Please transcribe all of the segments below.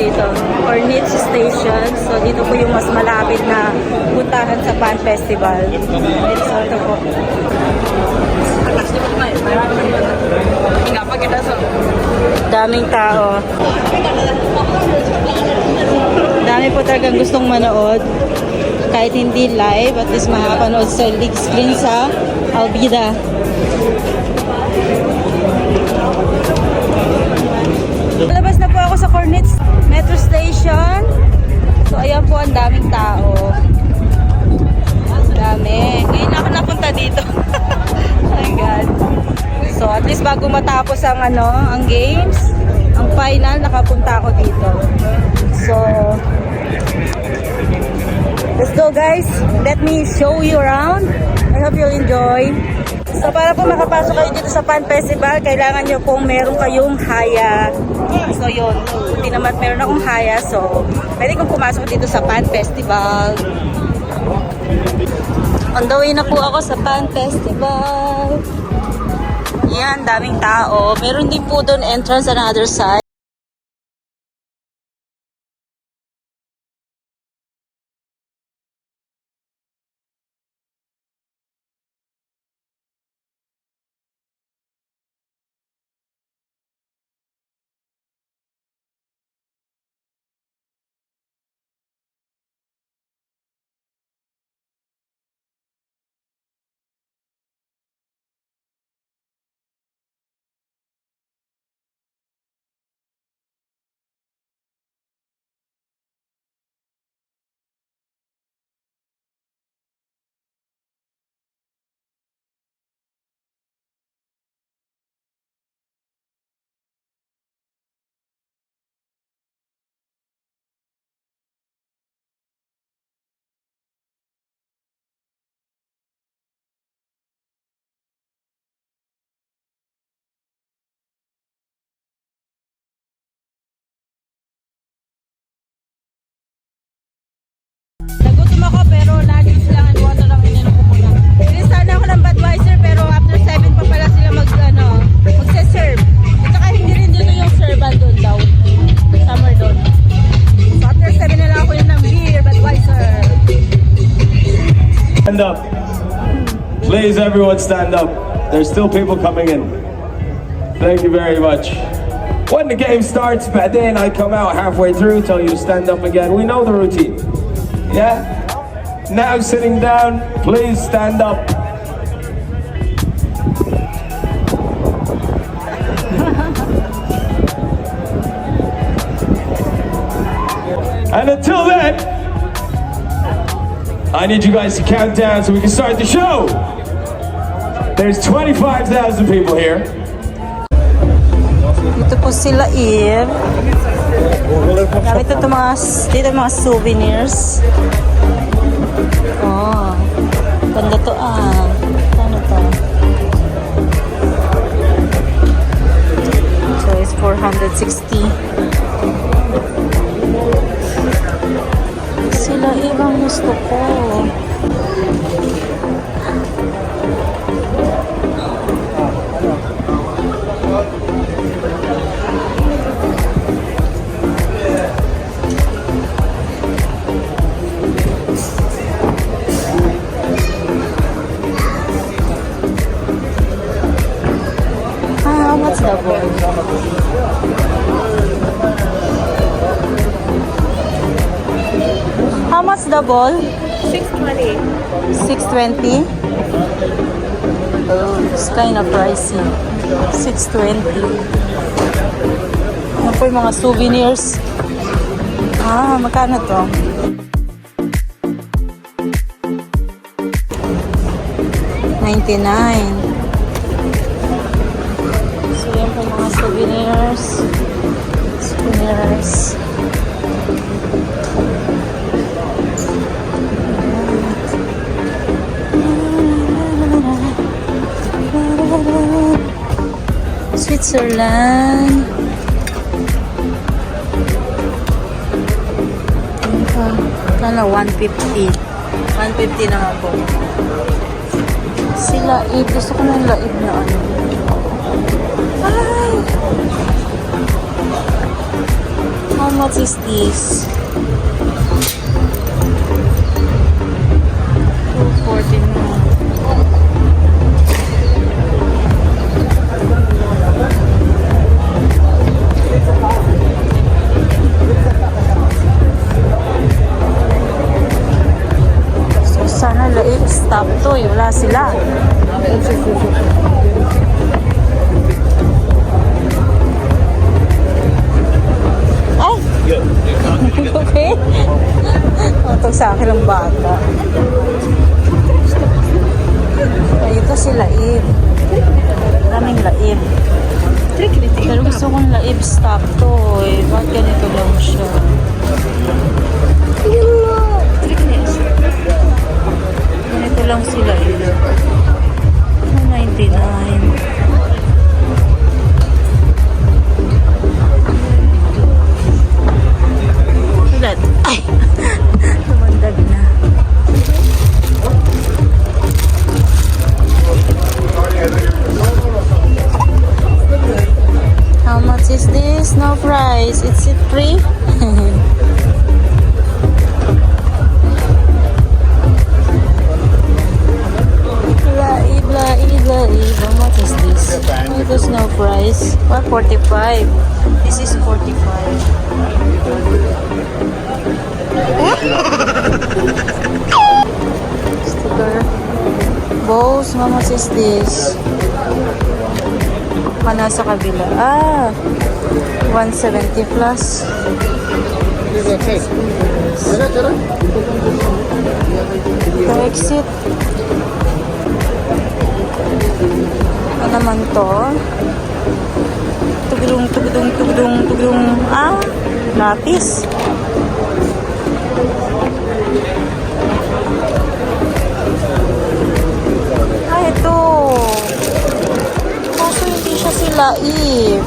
dito, Cornets Station. So dito po yung mas malapit na puntahan sa Pan Festival. So ito po. Daming tao. Dami po talagang gustong manood. Kahit hindi live, at least makapanood sa big screen sa Albida. Labas na po ako sa Cornets Metro Station. So ayan po, ang daming tao. Dami. Ngayon ako napunta dito. Oh my God. So at least bago matapos ang games, ang final, nakapunta ako dito. So let's go guys. Let me show you around. I hope you'll enjoy. So para po makapasok kayo dito sa Pan Festival, kailangan nyo pong meron kayong haya. So yun, hindi naman meron akong haya. So pwede kong pumasok dito sa Pan Festival. On the way na po ako sa Pan Festival. Yan, daming tao. Meron din po doon entrance on the other side. Nagutom ako pero lagis lang and water lang ininom ko muna. Pinisan ako ng Budweiser pero after 7 pa pala sila magse-serve. At saka hindi rin dito yung servan doon daw. Somewhere doon. So after 7 na lang ako yung ng beer, Budweiser. Stand up. Please everyone stand up. There's still people coming in. Thank you very much. When the game starts, but then I come out halfway through, tell you to stand up again. We know the routine. Yeah? Now sitting down, please stand up. And until then, I need you guys to count down so we can start the show. There's 25,000 people here. Dito po sila Gamit ito dito mga souvenirs. Oh, ganda to Ano to? So it's 460. Sila ibang gusto ko. What's the ball? How much the ball? 620. 620? Oh, it's kind of pricey. 620. Ano po yung mga souvenirs? Magkano to? $99. So yan po mga souvenirs. Switzerland. Kala 150. 150 naman po. Sila gusto ko ng laib na ano. Ay! How much is this? 240 na. So, sana laib stop to. Wala sila. Ay! Okay? Utog sa akin ang bata. Ay, ito si Laib. Maraming Laib. Pero gusto kong Laib stop to eh. Bakit ganito lang siya? Ganito lang si Laib. 299. Ulat. Ay! Lumandag na. How much is this? No price. Is it free? Laib, laib, laib. How much is this? Oh, there's no price. What? 45. This is 45. Sticker. Bows, how much is this? Nasa kabila. Ah! 170 plus. Exit. Ano naman to? Tugdung, tugdung, tugdung, tugdung. Ah! Lapis. Ah, ito. Kaso hindi siya si Laib.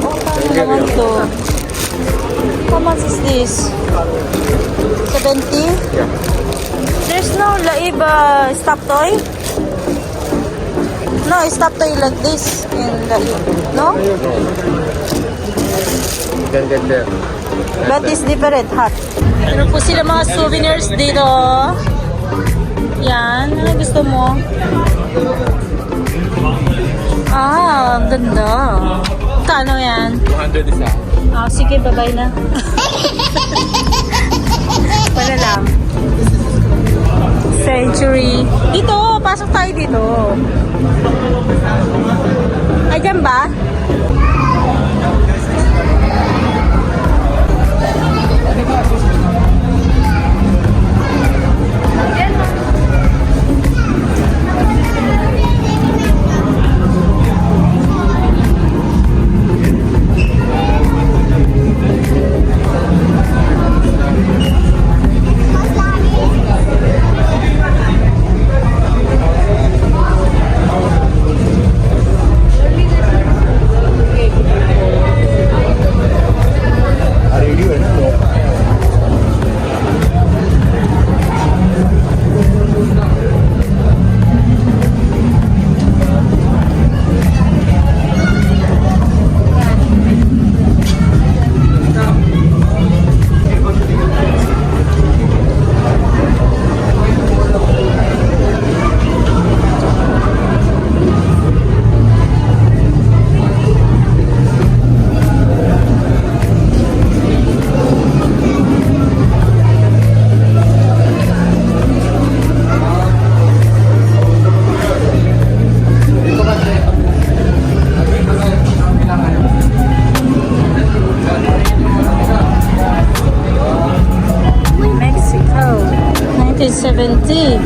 Oh, paano naman to? How much is this? 70? There's no Laib stop toy? No, stop toy like this in Laib. No? You can get there. But it's different, hot. Meron po sila mga souvenirs dito. Yan. Ano gusto mo? Ah, ang ganda. Kano yan? 200 isa. Ah, sige, bye-bye na. Wala lang. Century. Dito, pasok tayo dito. Ay, dyan ba? Mexico, 1970.